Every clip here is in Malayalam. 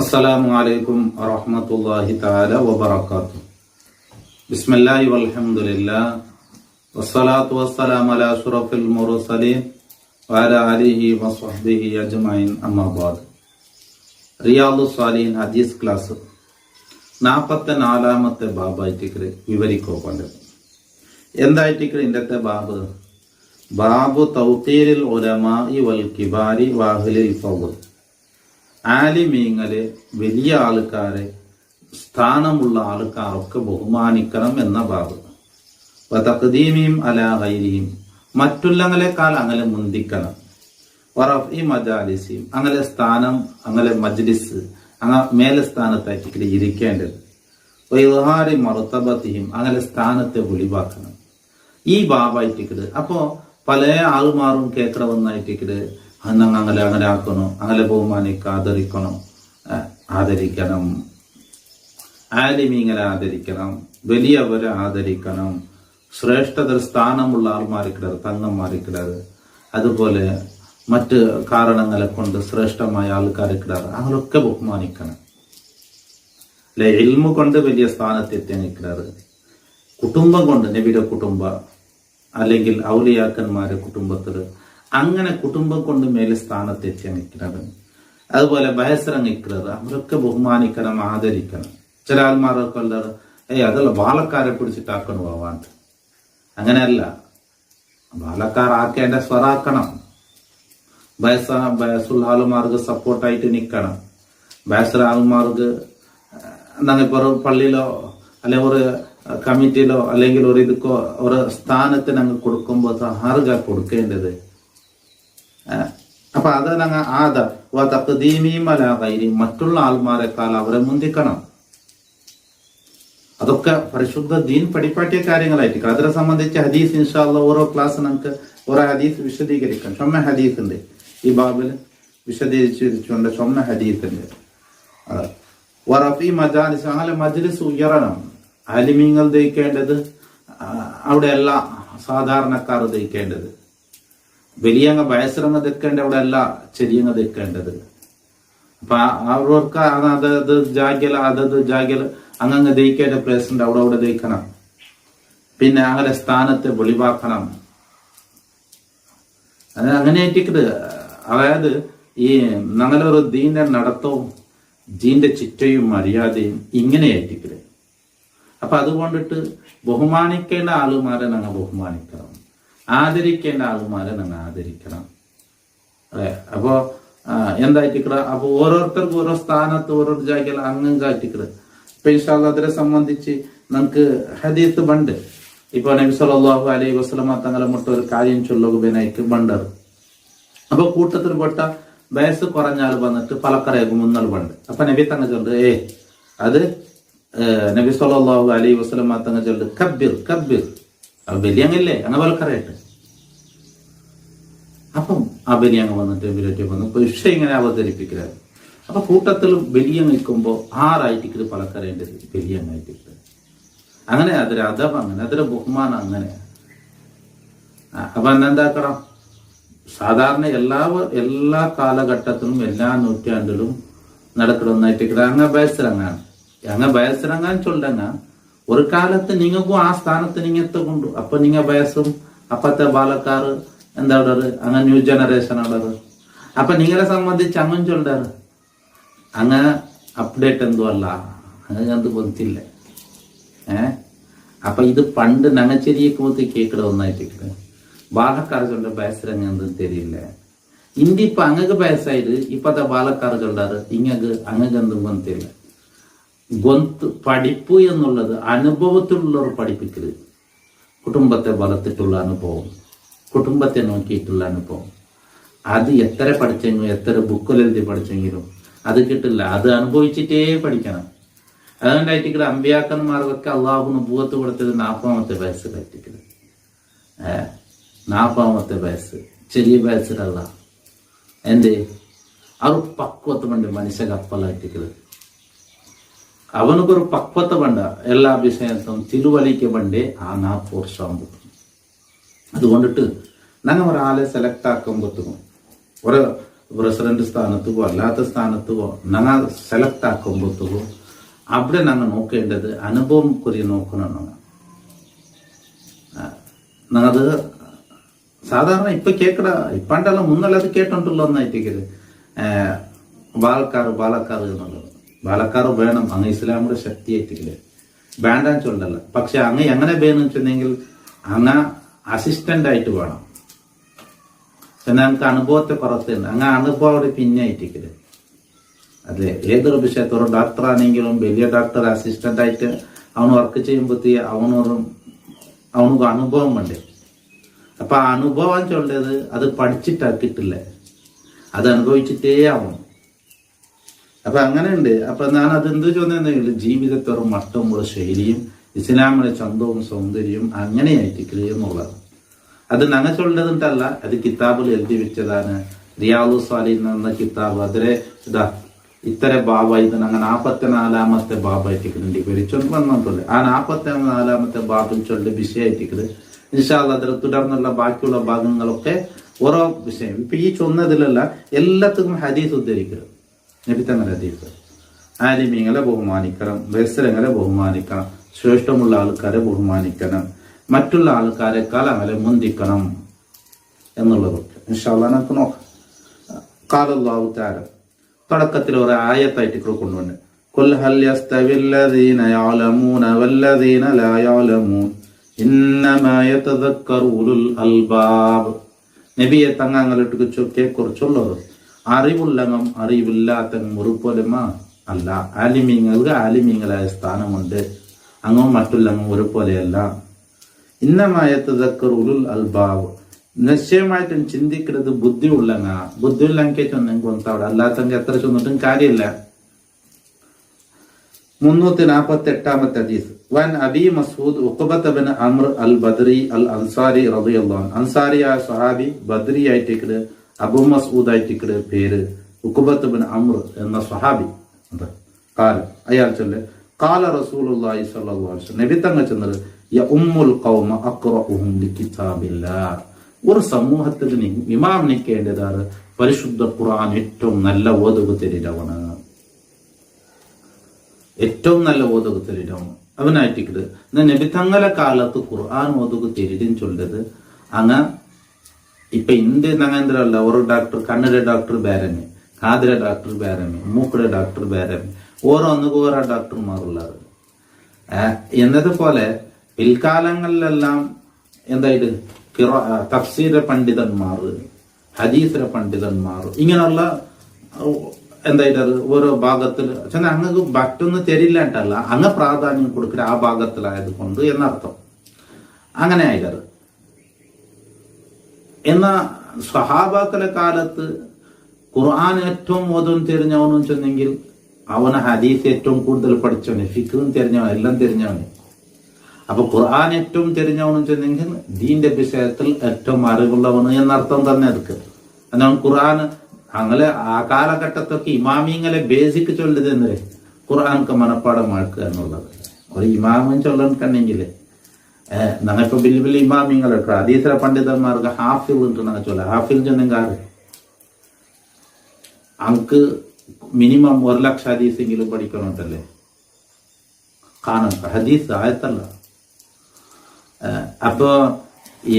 അസ്സലാമു അലൈക്കും വറഹ്മത്തുള്ളാഹി തആല വബറകാതുഹു. ബിസ്മില്ലാഹി വൽഹംദുലില്ലാഹ് വസ്സലാത്തു വസ്സലാമു അലാ അഷ്റഫിൽ മുർസലീൻ വഅലാ ആലിഹി വസ്വഹ്ബിഹി അജ്മഈൻ. അമ്മാ ബഅദ്. റിയാദുസ് സാലിഹീൻ ഹദീസ് ക്ലാസ് 44ാമത്തെ ബാബായിട്ടിക്ക് വിവരിക്കോപ്പണ്ട്. എന്തായിട്ടിക്ക് ഇന്നത്തെ ബാബു തൗഖീരിൽ ഉലമാഇ വൽ കിബാരി വഅഹ്ലിൽ ഫള്. ആലിമീങ്ങളെ, വലിയ ആൾക്കാരെ, സ്ഥാനമുള്ള ആൾക്കാരൊക്കെ ബഹുമാനിക്കണം എന്ന ബാബ്. തഖ്ദീമിഹിം അലാ ഗൈരിഹിം, മറ്റുള്ളവങ്ങളെക്കാൾ അങ്ങനെ മുന്തിക്കണം. വറഫ്ഇ മജാലിസിഹിം, അങ്ങനെ സ്ഥാനം, അങ്ങനെ മജ്ലിസ്, അങ്ങനെ മേലെ സ്ഥാനത്തായിട്ട് ഇരിക്കേണ്ടത്. വഇദ്ഹാരി മർതബതിഹിം, അങ്ങനെ സ്ഥാനത്തെ വെളിവാക്കണം. ഈ ബാബായിട്ടിക്കട് അപ്പോ പല ആൾമാരും കേക്കണമെന്നായിട്ടിക്കട് അങ്ങനെ അങ്ങനെ ആക്കണം, അങ്ങനെ ബഹുമാനിക്കുക, ആദരിക്കണം. ആലിമീങ്ങളെ ആദരിക്കണം, വലിയവരെ ആദരിക്കണം, ശ്രേഷ്ഠത സ്ഥാനമുള്ള ആൾമാരിക്കിടത്, തങ്ങന്മാരിക്കിടത്, അതുപോലെ മറ്റ് കാരണങ്ങളെ കൊണ്ട് ശ്രേഷ്ഠമായ ആൾക്കാരിക്കിടത്, അങ്ങനെയൊക്കെ ബഹുമാനിക്കണം. അല്ലെ, ഇൽമു കൊണ്ട് വലിയ സ്ഥാനത്തെത്തി നിൽക്കുന്നത്, കുടുംബം കൊണ്ട് നബിയുടെ കുടുംബ അല്ലെങ്കിൽ ഔലിയാക്കന്മാരെ കുടുംബത്തിൽ അങ്ങനെ കുടുംബം കൊണ്ട് മേലെ സ്ഥാനത്തെത്തി നിൽക്കുന്നത്. അതുപോലെ വയസ്സിറങ്ങിക്കുന്നത്, അവരൊക്കെ ബഹുമാനിക്കണം, ആദരിക്കണം. ചില ആൾമാരൊക്കെ ഉള്ളത് അതല്ല ബാലക്കാരെ പിടിച്ചിട്ടാക്കണം പോവാണ്ട്. അങ്ങനെയല്ല, ബാലക്കാരാക്കേണ്ട സ്വറാക്കണം. വയസ്സുള്ള ആൾമാർക്ക് സപ്പോർട്ടായിട്ട് നിൽക്കണം. വയസ്സുള്ള ആൾമാർക്ക് എന്താണ് ഇപ്പോൾ ഒരു പള്ളിയിലോ അല്ലെങ്കിൽ ഒരു കമ്മിറ്റിയിലോ അല്ലെങ്കിൽ ഒരു ഇതൊക്കെ ഒരു സ്ഥാനത്തിന് അങ്ങ് കൊടുക്കുമ്പോൾ ആർക്കാ കൊടുക്കേണ്ടത്? അപ്പൊ അത് മറ്റുള്ള ആൾമാരെക്കാൾ അവരെ മുന്തിക്കണം. അതൊക്കെ പരിശുദ്ധ ദീൻ പഠിപ്പാട്ടിയ കാര്യങ്ങളായിരിക്കും. അതിനെ സംബന്ധിച്ച് ഹദീസ് ഇൻഷാ അല്ലാഹ് ഓരോ ക്ലാസ് നമുക്ക് ഓരോ ഹദീസ് വിശദീകരിക്കാം. ഷൊമ്മ ഹദീസ് ഉണ്ട് ഈ ബാബിൽ വിശദീകരിച്ചുകൊണ്ട്. ഷൊമ്മ ഹദീസ് ഉണ്ട്. വറഫി മജാലിസ്, അങ്ങനെ മജ്ലിസ് ഉയരണം. ആലിമീങ്ങൾ ദയിക്കേണ്ടത് അവിടെ അല്ല, സാധാരണക്കാർ ദയിക്കേണ്ടത്. വലിയങ്ങ വയസ്സിറങ്ങ തെക്കേണ്ട അവിടെ അല്ല, ചെറിയങ്ങ തെക്കേണ്ടത്. അപ്പൊ അവർക്ക് അതത് ജാഗ്യല അങ്ങ് ദയിക്കേണ്ട പ്ലേസ് ഉണ്ട്, അവിടെ ദയിക്കണം. പിന്നെ അങ്ങനെ സ്ഥാനത്തെ വെളിവാക്കണം. അങ്ങനെ ആയിട്ടിട്ട്, അതായത് ഈ ഞങ്ങളൊരു ദീന്റെ നടത്തവും ദീന്റെ ചിറ്റയും മര്യാദയും ഇങ്ങനെയായിട്ടിട്ട്. അപ്പൊ അതുകൊണ്ടിട്ട് ബഹുമാനിക്കേണ്ട ആളുമാരെ ഞങ്ങൾ ബഹുമാനിക്കണം, ആദരിക്കേണ്ട ആളുമാരെ ഞങ്ങൾ ആദരിക്കണം. അല്ലെ, അപ്പോ എന്തായിട്ടിക്കട. അപ്പൊ ഓരോരുത്തർക്കും ഓരോ സ്ഥാനത്ത് ഓരോ ജാഗ്യല അങ്ങും കാറ്റിക്കട്. ഇപ്പൊ ഇൻഷാ അല്ലാഹ് അതിനെ സംബന്ധിച്ച് നമുക്ക് ഹദീസ് ബണ്ട്. ഇപ്പൊ നബി സല്ലല്ലാഹു അലൈഹി വസല്ലമ തങ്ങളെ മുട്ട ഒരു കാര്യം ചൊല്ലുകനായിക്ക് ബണ്ടർ. അപ്പൊ കൂട്ടത്തിൽ പെട്ട വയസ്സ് കുറഞ്ഞാൽ വന്നിട്ട് പലക്കറയാകും മുന്നൽ ബണ്ട്. അപ്പൊ നബി തങ്ങ ചൊല്ല് അത് നബി സല്ലല്ലാഹു അലൈഹി വസല്ലമ തങ്ങ ചൊല്ല് കബ്ബിർ കബ്ബിർ. അത് ബലിയങ്ങല്ലേ, അങ്ങ് പലക്കറയായിട്ട്. അപ്പം ആ ബലിയങ്ങ് വന്നിട്ട് ബിരറ്റി വന്ന് വിഷയം ഇങ്ങനെ അവതരിപ്പിക്കുന്നത്. അപ്പൊ കൂട്ടത്തിൽ ബലിയ നിൽക്കുമ്പോൾ ആറായിട്ടിട്ട് പലക്കറേണ്ടത് ബലിയങ്ങായിട്ടിട്ട്. അങ്ങനെ അതൊരു അദബ്, അങ്ങനെ അതൊരു ബഹുമാനം. അങ്ങനെ അപ്പൊ എന്നെന്താക്കണം, സാധാരണ എല്ലാ കാലഘട്ടത്തിലും എല്ലാ നൂറ്റാണ്ടിലും നടക്കണമെന്നായിട്ട് അങ്ങ് ബയസിറങ്ങാൻ ചൊല്ലങ്ങ. ഒരു കാലത്ത് നിങ്ങൾക്കും ആ സ്ഥാനത്ത് നിങ്ങത്തെ കൊണ്ടു. അപ്പൊ നിങ്ങ വയസ്സും അപ്പത്തെ ബാലക്കാറ് എന്താ ഉള്ളത്, അങ്ങ് ന്യൂ ജനറേഷൻ ഉള്ളത്. അപ്പൊ നിങ്ങളെ സംബന്ധിച്ച് അങ്ങും ചൊല്ലാറ് അങ്ങനെ അപ്ഡേറ്റ് എന്തോ അല്ല, അങ്ങനെ എന്ത് പൊന്തില്ല. അപ്പൊ ഇത് പണ്ട് നനച്ചെരിയൊക്കെ കേക്കട ഒന്നായിട്ട് ബാലക്കാർ ചൊല്ല വയസ്സിലങ്ങ് എന്തും തരില്ല. ഇന്ത്യ ഇപ്പൊ അങ്ങക്ക് വയസ്സായിട്ട് ഇപ്പത്തെ ബാലക്കാർ ചൊല്ലാറ് ഇങ്ങക്ക് അങ്ങക്ക് എന്തും പൊന്തില്ല. പഠിപ്പ് എന്നുള്ളത് അനുഭവത്തിലുള്ളവർ പഠിപ്പിക്കല്. കുടുംബത്തെ വളർത്തിട്ടുള്ള അനുഭവം, കുടുംബത്തെ നോക്കിയിട്ടുള്ള അനുഭവം, അത് എത്ര പഠിച്ചെങ്കിലും എത്ര ബുക്കിലെഴുതി പഠിച്ചെങ്കിലും അത് കിട്ടില്ല. അത് അനുഭവിച്ചിട്ടേ പഠിക്കണം. അതുകൊണ്ടായിട്ട് അമ്പിയാക്കന്മാർക്കൊക്കെ അള്ളാഹു നുബുവത്ത് കൊടുത്തത് 40ാമത്തെ വയസ്സ് പറ്റിക്കല്. 40ാമത്തെ വയസ്സ്, ചെറിയ വയസ്സിലല്ല. എന്തേ അവർ പക്വത്ത് പണ്ട് മനുഷ്യ കപ്പലായിട്ടിക്കല്. അവനക്കൊരു പക്വത വേണ്ട, എല്ലാ വിഷയത്തും തിരുവലിക്ക് വേണ്ടേ ആ 40 വർഷം. അതുകൊണ്ടിട്ട് ഞങ്ങൾ ഒരാളെ സെലക്ട് ആക്കുമ്പോഴത്തേക്കും ഒരു പ്രസിഡന്റ് സ്ഥാനത്തുകോ അല്ലാത്ത സ്ഥാനത്തുകോ ഞങ്ങൾ സെലക്ട് ആക്കുമ്പോഴത്തേക്കോ അവിടെ ഞങ്ങൾ നോക്കേണ്ടത് അനുഭവം കുറി നോക്കണം. ഞങ്ങളത് സാധാരണ ഇപ്പൊ കേക്കട ഇപ്പണ്ടല്ല മുന്നല്ലത് കേട്ടോണ്ടുള്ള ഒന്നായിട്ടേക്കത് ബാലക്കാർ എന്നുള്ളത്. ബാലക്കാർ വേണം അങ്ങ് ഇസ്ലാമിന്റെ ശക്തിയായിട്ടില്ലേ, വേണ്ടാന്ന് ചൊല്ലല്ല. പക്ഷെ അങ്ങ് എങ്ങനെ വേണമെന്ന് വെച്ചിട്ടുണ്ടെങ്കിൽ അങ്ങ് അസിസ്റ്റന്റ് ആയിട്ട് വേണം. പിന്നെ നമുക്ക് അനുഭവത്തെ പുറത്തുണ്ട്, അങ്ങ് അനുഭവം അവിടെ പിന്നെ ആയിട്ടില്ലേ. അതെ, ഏതൊരു വിഷയത്തിൽ ഒരു ഡോക്ടർ ആണെങ്കിലും വലിയ ഡോക്ടർ അസിസ്റ്റന്റ് ആയിട്ട് അവന് വർക്ക് ചെയ്യുമ്പോഴത്തേ അവനക്ക് അനുഭവം വേണ്ടേ. അപ്പൊ ആ അനുഭവം ചൊല്ലത് അത് പഠിച്ചിട്ടാ കിട്ടില്ല, അത് അനുഭവിച്ചിട്ടേ ആവണം. അപ്പൊ അങ്ങനെയുണ്ട്. അപ്പൊ ഞാൻ അത് എന്ത് ചോദിച്ചെന്നെങ്കിൽ ജീവിതത്തെ ഒരു മട്ടമുള്ള ശൈലിയും ഇസ്ലാമിലെ ചന്തവും സൗന്ദര്യവും അങ്ങനെയായിട്ട് എന്നുള്ളത്. അത് ഞങ്ങൾ ചൊല്ലതിട്ടല്ല, അത് കിതാബിൽ എഴുതി വെച്ചതാണ്. റിയാദു സാലിഹിൻ എന്ന കിതാബ് അതിലെ ഇതാ ഇത്തര ബാബ ഇത് ഞങ്ങൾ 44-ാമത്തെ ബാബായിട്ടിട്ടുണ്ട് വിരിച്ചൊന്നും വന്നിട്ടില്ല. ആ 44-ാമത്തെ ബാബിൽ ചൊല്ലിയ വിഷയമായിട്ടിത് ഇൻഷാ അല്ലാഹ് അതിൽ തുടർന്നുള്ള ബാക്കിയുള്ള ഭാഗങ്ങളൊക്കെ ഓരോ വിഷയം. ഇപ്പൊ ഈ ചൊന്നതിലല്ല എല്ലാത്തിനും ഹദീസ് ഉദ്ധരിക്കുക, നബിത്തങ്ങളുടെ ഹദീസ്. ആലിമീങ്ങളെ ബഹുമാനിക്കണം, വത്സരങ്ങളെ ബഹുമാനിക്കണം, ശ്രേഷ്ഠമുള്ള ആൾക്കാരെ ബഹുമാനിക്കണം, മറ്റുള്ള ആൾക്കാരെക്കാൾ അങ്ങനെ മുന്തിക്കണം എന്നുള്ളതൊക്കെ ഇൻഷാ അല്ലാഹ് നമുക്ക് നോക്കാം. ഖാല അല്ലാഹു തആല തുടക്കത്തിൽ ഒരു ആയത്തായിട്ട് കൊണ്ടുവന്നു. ഖുൽ ഹൽ യസ്തവില്ലദീന യഅലമൂന വല്ലദീന ലാ യഅലമൂൻ ഇന്നമാ യതദക്കറു ഉലുൽ അൽബാബ്. നബിയെ തങ്ങങ്ങളിട്ട് ചൊല്ലുള്ളത് അറിവുള്ളങ്ങം അറിവില്ലാത്തങ്ങും ഒരുപോലെമാ അല്ല. ആലിമീങ്ങൾക്ക് ആലിമീങ്ങളായ സ്ഥാനമുണ്ട്, അങ്ങും മറ്റുള്ളങ്ങും ഒരുപോലെയല്ല. ഇന്നമാ യതദക്കറു ഉലുൽ അൽബാബ്, നിശ്ചയമായിട്ടും ചിന്തിക്കുന്നത് ബുദ്ധി ഉള്ളങ്ങ. ബുദ്ധി ഉള്ളെങ്കിൽ ചൊന്നെങ്കിൽ അവിടെ അല്ലാത്തെങ്കിൽ എത്ര ചൊന്നിട്ടും കാര്യമില്ല. 348-ാമത്തെ ഹദീസ്. വൻ അബി മസ്ഊദ് ഉഖബത്ത് ബിൻ അംർ അൽ ബദ്രി അൽ അൻസാരി റളിയല്ലാഹു അൻഹു. അൻസാരിയായ സ്വഹാബി, ബദ്രി ആയിട്ടിക്കട്, അബു മസ്ഊദ് ആയിട്ടിക്കട് പേര് ഉഖബത്ത് ബിൻ അംർ എന്ന സ്വഹാബി. അയാൾ ചൊല്ലെ ഖാല റസൂലുള്ളാഹി സ്വല്ലല്ലാഹു അലൈഹി വസല്ലം, നബി തങ്ങൾ ചെന്നത് യ ഉമ്മുൽ ഖൗമ അഖ്റഉഹും ലികിതാബില്ലാഹ്. ഒരു സമൂഹത്തിൽ ഇമാം നിൽക്കേണ്ടതാണ് പരിശുദ്ധ ഖുർആൻ ഏറ്റവും നല്ല ഓതുക തരിരവണ്, ഏറ്റവും നല്ല ഓതുക തരിരവണ് അവനായിട്ടിക്കത്. നബിത്തങ്ങളെ കാലത്ത് ഖുർആൻ ഓതുക തരിരും ചൊല്ലത് അങ്ങ് ഇപ്പൊ ഇന്ത്യ നഗേന്ദ്രല്ല. ഒരു ഡോക്ടർ കണ്ണിലെ ഡോക്ടർ ബേരമി, കാതിലെ ഡോക്ടർ ബേരമി, മൂക്കിലെ ഡോക്ടർ ബേരമി, ഓരോന്നുക്ക് ഓരോ ഡോക്ടർമാരുള്ളത്. എന്നതുപോലെ പിൽക്കാലങ്ങളിലെല്ലാം എന്തായിട്ട് തഫ്സീറെ പണ്ഡിതന്മാർ, ഹദീസിലെ പണ്ഡിതന്മാർ, ഇങ്ങനെയുള്ള എന്തായിട്ട് ഓരോ ഭാഗത്തിൽ അങ്ങക്ക് മറ്റൊന്നും തരില്ലാട്ടല്ല, അങ്ങ് പ്രാധാന്യം കൊടുക്കുക ആ ഭാഗത്തിലായത് കൊണ്ട് എന്നർത്ഥം. അങ്ങനെ ആയത്. എന്നാ സ്വഹാബാക്കളെ കാലത്ത് ഖുർആൻ ഏറ്റവും ഓതും തിരിഞ്ഞവനെന്ന് വെച്ചെങ്കിൽ അവന് ഹദീസ് ഏറ്റവും കൂടുതൽ പഠിച്ചവന്, ഫിഖും തിരിഞ്ഞവൻ, എല്ലാം തിരിഞ്ഞവന്. അപ്പൊ ഖുർആൻ ഏറ്റവും തിരിഞ്ഞവനെന്ന് വെച്ചെങ്കിൽ ദീന്റെ വിഷയത്തിൽ ഏറ്റവും അറിവുള്ളവന് എന്നർത്ഥം തന്നെ എടുക്കുക. എന്നാണ് ഖുർആൻ അങ്ങനെ ആ കാലഘട്ടത്തൊക്കെ ഇമാമിങ്ങളെ ബേസിക് ചൊല്ലുന്നത് എന്നേ ഖുർആൻക്ക് മനപ്പാടമാക്കുക എന്നുള്ളത്. ഒരു ഇമാമും ചൊല്ലണമെങ്കിൽ ഞങ്ങളിപ്പോ വലിയ വലിയ ഇമാമിങ്ങളൊക്കെ ഹദീസിലെ പണ്ഡിതന്മാർക്ക് ഹാഫിൽ ഉണ്ട് ഞങ്ങൾ ചൊല്ല. ഹാഫിൽ ചെന്നെങ്കിൽ അങ്ക് മിനിമം 1,00,000 ഹദീസെങ്കിലും പഠിക്കണമെന്നല്ലേ കാണും. ഹദീസ് ആയത്തല്ല. അപ്പോ ഈ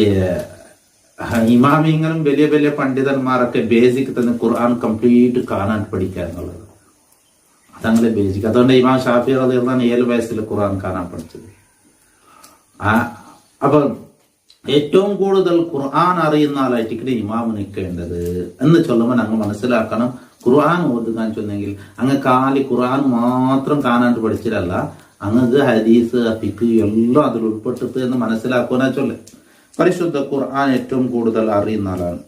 ഇമാമിങ്ങളും വലിയ വലിയ പണ്ഡിതന്മാരൊക്കെ ബേസിക് തന്നെ ഖുർആൻ കംപ്ലീറ്റ് കാണാൻ പഠിക്കുക എന്നുള്ളത് അതങ്ങനെ ബേസിക്. അതുകൊണ്ട് ഇമാം ഷാഫി റളിയല്ലാഹു 7 വയസ്സിൽ ഖുർആൻ കാണാൻ പഠിച്ചത്. അപ്പൊ ഏറ്റവും കൂടുതൽ ഖുർആൻ അറിയുന്ന ആളായിട്ട് ഇമാം നിൽക്കേണ്ടത് എന്ന് ചൊല്ലുമ്പോൾ അങ്ങ് മനസ്സിലാക്കണം. ഖുർആൻ ഓതുകാൻ ചൊന്നെങ്കിൽ അങ്ങ് കാലി ഖുർആൻ മാത്രം കാണാണ്ട് പഠിച്ചിട്ടല്ല, അങ്ങക്ക് ഹദീസ് ഫിഖ് എല്ലാം അതിൽ ഉൾപ്പെട്ടിട്ട് എന്ന് മനസ്സിലാക്കുവാനാ ചൊല്ലെ. പരിശുദ്ധ ഖുർആൻ ഏറ്റവും കൂടുതൽ അറിയുന്ന ആളാണ്.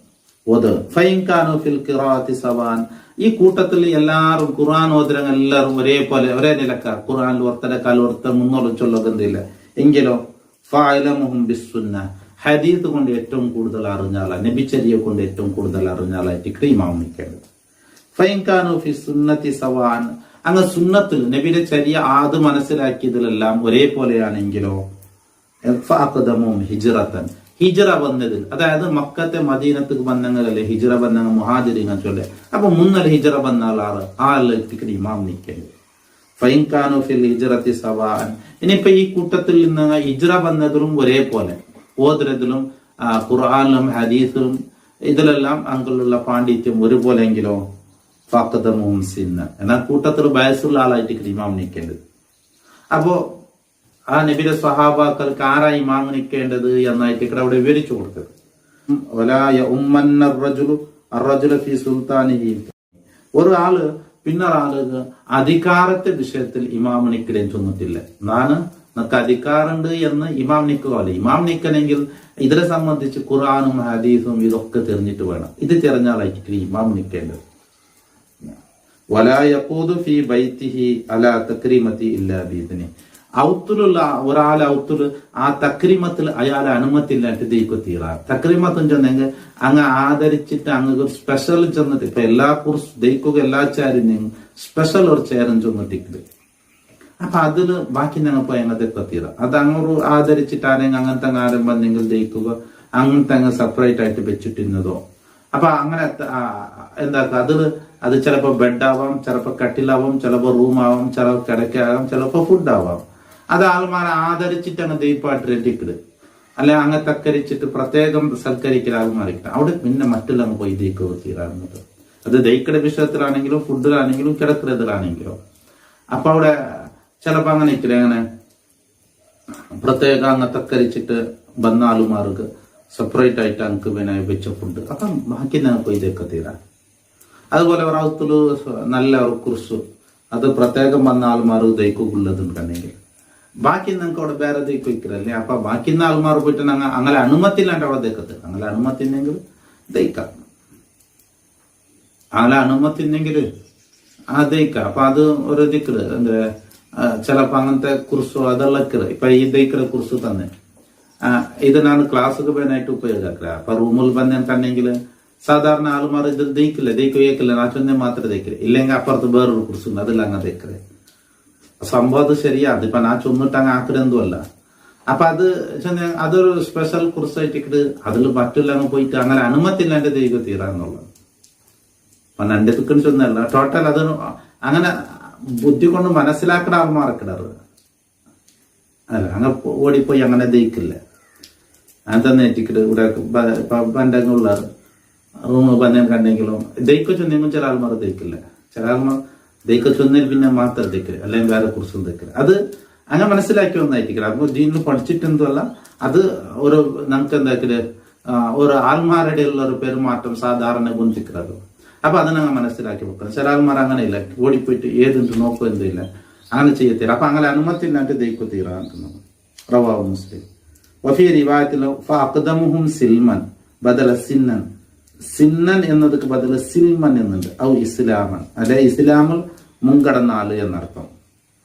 ഈ കൂട്ടത്തിൽ എല്ലാവരും ഖുർആൻ ഓതുരങ്ങ എല്ലാവരും ഒരേപോലെ ഒരേ നിലക്കാർ, ഖുർആനിൽ ഒർത്തരക്കാൽ ഒർത്ത 300 ചൊല്ലൊക്കെന്തില്ല എങ്കിലോ ഹദീസ് കൊണ്ട് ഏറ്റവും കൂടുതൽ അറിഞ്ഞാളാ, നബിചര്യയെ കൊണ്ട് ഏറ്റവും കൂടുതൽ അറിഞ്ഞാളായിട്ട് ഇമാം നിൽക്കേണ്ടത്. ഫൈൻകാനു ഫി സുന്നത്തി സവാൻ, അങ്ങ് സുന്നത്തിൽ നബിയുടെ ചര്യ അത് മനസ്സിലാക്കിയതിലെല്ലാം ഒരേപോലെയാണെങ്കിലോ ഹിജ്റത്തൻ, ഹിജറ വന്നതിൽ, അതായത് മക്കത്തെ മദീനത്തേക്ക് വന്നങ്ങളല്ലേ ഹിജറ വന്ന മുഹാജിരിങ്ങൾ ചൊല്ലേ. അപ്പൊ മുന്നൽ ഹിജറ വന്ന ആളിലേക്ക് ഇമാം നിൽക്കേണ്ടത്. ഫൈൻകാനു ഫിൽ ഹിജറത്തി സവാൻ. ഇനിയിപ്പോ ഈ കൂട്ടത്തിൽ നിന്ന് ഹിജറ വന്നതിലും ഒരേപോലെ ഓതുന്നതിലും ഖുർആനിലും ഹദീസിലും ഇതിലെല്ലാം അങ്കുള്ള പാണ്ഡിത്യം ഒരുപോലെങ്കിലോ ഫഖദമുഹും സിന്ന. എന്നാൽ കൂട്ടത്തിൽ വയസ്സുള്ള ആളായിട്ട് ഇമാം നിൽക്കേണ്ടത്. അപ്പോ ആ നബിയുടെ സ്വഹാബാക്കൾക്ക് ആരാ ഇമാം നിൽക്കേണ്ടത് എന്നായിട്ട് ഇവിടെ അവിടെ വിവരിച്ചു കൊടുത്തത്. ഒരാള് പിന്നൊരാളുകൾ അധികാരത്തെ വിഷയത്തിൽ ഇമാം നിൽക്കലേ ചെന്നിട്ടില്ല. നമുക്ക് അധികാരമുണ്ട് എന്ന് ഇമാം നിൽക്കുകയല്ല. ഇമാം നിൽക്കണമെങ്കിൽ ഇതിനെ സംബന്ധിച്ച് ഖുർആനും ഹദീസും ഇതൊക്കെ തെരഞ്ഞിട്ട് വേണം. ഇത് തെരഞ്ഞാലായിട്ട് ഇമാം നിൽക്കേണ്ടത്. വലാ യഖൂദു ഫീ ബൈതിഹി അലാ തക്രീമതി ഇല്ലാ ബിഇദ്നി. ഔത്തുലുള്ള ഒരാൾ ഔത്തുല് ആ തക്രീമത്തിൽ അയാളെ അനുമതി ഇല്ലാണ്ട് ദൈക്കോ തീരാ. തക്രീമത്തും ചെന്നെങ്കിൽ അങ്ങ് ആദരിച്ചിട്ട് അങ്ങ് ഒരു സ്പെഷ്യൽ ചെന്നിട്ട് ഇപ്പൊ എല്ലാ കുറിച്ച് ദൈക്കുക എല്ലാ ചേരും സ്പെഷ്യൽ ഒരു ചേരും ചെന്നിട്ടിട്ട് അപ്പൊ അതില് ബാക്കി ഞങ്ങൾ പോയി അങ്ങനത്തെ തീരാ. അത് അങ്ങോട്ട് ആദരിച്ചിട്ട് ആരെങ്കിലും അങ്ങനത്തെ ആരും വന്നെങ്കിൽ ദൈക്കുക അങ്ങനത്തെ അങ്ങ് സെപ്പറേറ്റ് ആയിട്ട് വെച്ചിട്ടിരുന്നതോ. അപ്പൊ അങ്ങനെ എന്താക്കുക അത് ചിലപ്പോ ബെഡാവാം, ചിലപ്പോ കട്ടിലാവാം, ചിലപ്പോ റൂമാവാം, ചിലപ്പോ കിടക്കാവാം, ചിലപ്പോ ഫുഡാവാം. അത് ആൾമാരെ ആദരിച്ചിട്ട് അങ്ങ് ദൈവപ്പാട്ടിട്ട് അല്ലെ അങ്ങ് തക്കരിച്ചിട്ട് പ്രത്യേകം സൽക്കരിക്കൽ ആൾമാരിക്കണം. അവിടെ പിന്നെ മറ്റുള്ള അങ്ങ് പോയി ദൈക്കുക തീരാറുന്നത്. അത് ദൈക്കയുടെ വിഷയത്തിലാണെങ്കിലും ഫുഡിലാണെങ്കിലും കിടക്കുന്നതിലാണെങ്കിലും. അപ്പൊ അവിടെ ചിലപ്പോ അങ്ങനെ ഇരിക്കില്ല, അങ്ങനെ പ്രത്യേകം അങ്ങ് തക്കരിച്ചിട്ട് വന്ന ആളുമാർക്ക് സെപ്പറേറ്റ് ആയിട്ട് അങ്ങ് പിന്നെ വെച്ച ഫുഡ്. അപ്പം ബാക്കി ഞങ്ങൾ പോയി ദൈക്ക തീരാ. അതുപോലെ ഒരാളത്തില് നല്ല ഒരു കുറിച്ച് അത് പ്രത്യേകം വന്ന ആൾമാർ ദൈക്കുള്ളതുണ്ടെങ്കിൽ ബാക്കി നിങ്ങൾക്ക് അവിടെ വേറെ ദൈക്കിക്കലല്ലേ. അപ്പൊ ബാക്കി ആൾമാർ പോയിട്ട് അങ്ങനെ അനുമതി ഇല്ലാണ്ട് അവിടെ ദൈക്കത്തില്ല. അങ്ങനെ അനുമതി ഉണ്ടെങ്കിൽ ദൈക്കാം, അങ്ങനെ അനുമതി ഉണ്ടെങ്കിൽ ആ ദൈക്കാം. അപ്പൊ അത് ഒരു ദിക്കല് എന്താ ചിലപ്പോ അങ്ങനത്തെ കുറിച്ചോ അതെല്ലാം ഇപ്പൊ ഈ ദൈക്കടെ കുറിച്ച് തന്നെ ഇത് ഞാൻ ക്ലാസ്സൊക്കെ പോകാനായിട്ട് ഉപയോഗിക്കുക. അപ്പൊ റൂമിൽ വന്നിട്ടുണ്ടെങ്കിൽ സാധാരണ ആൾമാർ ഇത് ദൈക്കില്ല ഞാൻ ചൊന്നെ മാത്രമേ ദൈക്കില്ല. ഇല്ലെങ്കിൽ അപ്പുറത്ത് വേറൊരു കുറിച്ചുണ്ട് അതെല്ലാം അങ്ങ് ദൈക്കറേ. സംഭവം അത് ശരിയാ. അതിപ്പോ ഞാൻ ചൊന്നിട്ട് അങ്ങ് ആക്കലെന്തുമല്ല. അപ്പൊ അത് അതൊരു സ്പെഷ്യൽ കുറിച്ചായിട്ട് അതിൽ മറ്റുള്ള അങ്ങ് പോയിട്ട് അങ്ങനെ അനുമതി ഇല്ലാണ്ട് ദൈവം തീരാന്നുള്ളത്. അപ്പൊ എന്റെ തുക്കന് ചൊന്നല്ല ടോട്ടൽ അത് അങ്ങനെ ബുദ്ധി കൊണ്ട് മനസ്സിലാക്കുന്ന ആൾമാർക്കിടാറ് അല്ല. അങ്ങനെ ഓടിപ്പോയി അങ്ങനെ ദഹിക്കില്ല. അങ്ങനെ തന്നെ എത്തിക്കിട്ട് ഇവിടെ ബന്ധങ്ങളുള്ള റൂം ബന്ധം കണ്ടെങ്കിലും ദൈക്ക ചൊന്നെങ്കിലും ചില ആൾമാർ ദഹിക്കില്ല. ചില ആൾമാർ ദൈക്ക ചൊന്നിൽ പിന്നെ മാത്രം ദഹിക്കില്ല, അല്ലെങ്കിൽ വേറെ കുറിച്ചും ദഹിക്കില്ല. അത് അങ്ങനെ മനസ്സിലാക്കി ഒന്നായിരിക്കില്ല. അപ്പൊ ദീനിൽ പഠിച്ചിട്ടെന്തല്ല അത് ഒരു നമുക്ക് എന്താക്കില്ല ഒരു ആൾമാരുടെ ഉള്ള ഒരു പെരുമാറ്റം സാധാരണ ഗുന്തിക്കുന്നത്. അപ്പൊ അതിനങ്ങ് മനസ്സിലാക്കി വെക്കണം. ചില ആൾമാർ അങ്ങനെ ഇല്ല, ഓടിപ്പോയിട്ട് ഏതെന്ത് നോക്കോ എന്തില്ല, അങ്ങനെ ചെയ്യത്തില്ല. അപ്പൊ അങ്ങനെ അനുമതി ഇല്ലാണ്ട് ദൈക്കു തീരാക്കുന്നത്. റവാഹു മുസ്ലിം. വഫീ റിവായത്തിൽ ഫഅഖദമുഹും സിൽമൻ ബദല സിന്നൻ. സിന്നൻ എന്നതൊക്കെ ബദല സിൽമൻ എന്നുണ്ട്. ഔ ഇസ്ലാമൻ, അല്ലെ ഇസ്ലാമിൽ മുൻകടന്ന ആള് എന്നർത്ഥം.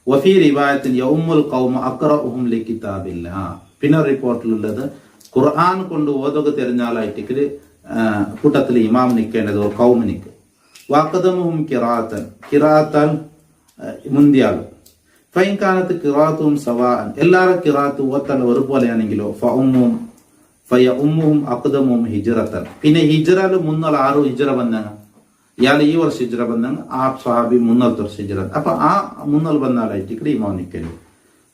വഫീ റിവായത്തിൽ യൗമുൽ ഖൗമ അഖറഉഹും ലികിതാബില്ലാഹ്. പിന്നെ റിപ്പോർട്ടിലുള്ളത് ഖുർആൻ കൊണ്ട് ഓതൊക്കെ തെരഞ്ഞാലായിട്ട് കൂട്ടത്തിൽ ഇമാം നിൽക്കേണ്ടത് കൗമിനിക്ക്. വഖദമുഹും ഖിറാഅത്തൻ, ഖിറാഅത്തൻ മുന്തിയാൾ. ഫൈൻകാനത്ത് ഖിറാഅത്തും സവാഅൻ, എല്ലാവരും ഖിറാഅത്ത് ഓത്തൽ ഒരുപോലെയാണെങ്കിലോ ഫയഉമ്മുഹും അഖദമുഹും ഹിജ്റത്തൻ. പിന്നെ ഹിജ്റല് മുന്നൽ 6 ഹിജ്റ വന്നാണ്. ഇയാൾ ഈ വർഷം ഹിജ്റ വന്നാണ്, ആ സ്വഹാബി മുന്നലത്തെ വർഷം ഹിജ്റ. അപ്പൊ ആ മുന്നൽ വന്നാലായിട്ട് ഇമാം നിൽക്കേണ്ടത്.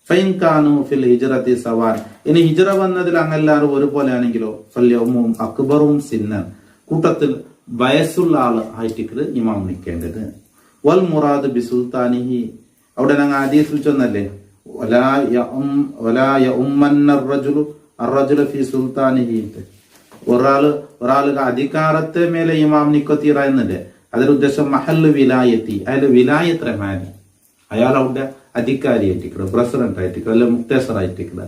ഫൈൻകാനു ഫിൽ ഹിജ്റത്തി സവാൻ. ഇനി ഹിജ്റ വന്നതിൽ അങ്ങെല്ലാവരും ഒരുപോലെ ആണെങ്കിലോ ഫല്യഉമ്മുഹും അക്ബറും സിന്നൻ, കൂട്ടത്തിൽ വയസ്സുള്ള ആൾ ആയിട്ട് ഇമാം നിൽക്കേണ്ടത്. വൽ മുറാദ് ബി സുൽത്താനിഹി, അവിടെ ഞങ്ങൾ ഹദീസിൽ ചൊന്നല്ലേ ഒരാൾക്ക് അധികാരത്തെ മേലെ ഇമാം നിക്കത്തീറ എന്നല്ലേ. അതിന്റെ ഉദ്ദേശം മഹല്ല് വിലായത്തി, അയാൾ വിലായത്ത് റഹ്മാനി, അയാൾ അവിടെ അധികാരിയായിട്ടിക്കട, പ്രസിഡന്റ് ആയിട്ടിക്കട, അല്ലെ മുക്തേസറായിട്ടിക്കട,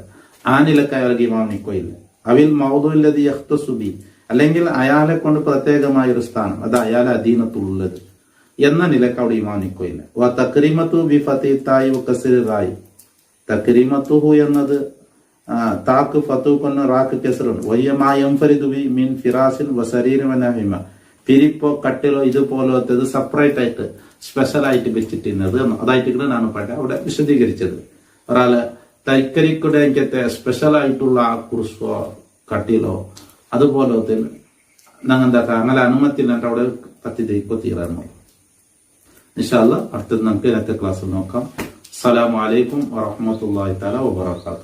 ആ നിലക്ക് അയാൾക്ക് ഇമാം നിക്കോയില്ല. അവിൽ മൗദുല്ലദി യഖ്തസുബി, അല്ലെങ്കിൽ അയാളെ കൊണ്ട് പ്രത്യേകമായ ഒരു സ്ഥാനം, അത് അയാളെ അധീനത്തുള്ളത് എന്ന നിലക്ക് അവിടെ ഇമാം നിക്കോയില്ല. വ തക്രീമത്തു ബി ഫതീത്തായി വകസ്രി റായി. തക്രീമത്തുഹു എന്നത് താക്ക് ഫത്തു കൊണ്ട് റാക്ക് കെസറുണ്ട്. വയ്യമായംഫരിദു ബി മിൻ ഫിറാസിൻ വസരീരിൻ വനഹിമ, പിരിപ്പോ കട്ടിലോ ഇതുപോലത്തത് സെപ്പറേറ്റ് ആയിട്ട് സ്പെഷ്യൽ ആയിട്ട് വെച്ചിട്ടുള്ളത് അതായിട്ട് ഞാൻ അവിടെ വിശദീകരിച്ചത്. ഒരാള് തൈക്കരിക്കുടെ സ്പെഷ്യൽ ആയിട്ടുള്ള ആ കുറിസോ കട്ടിലോ അതുപോലത്തെ ഞങ്ങൾ എന്താക്കാം അങ്ങനെ അനുമതി ഇല്ലാണ്ട് അവിടെ കത്തിതയ്ക്കോ തീരാനോ. ഇൻഷാ അല്ലാഹ് അടുത്തത് നമുക്ക് ഇന്നത്തെ ക്ലാസ്സിൽ നോക്കാം. അസ്സലാമു അലൈക്കും വറഹ്മത്തുള്ളാഹി തആല വബറകാതുഹു.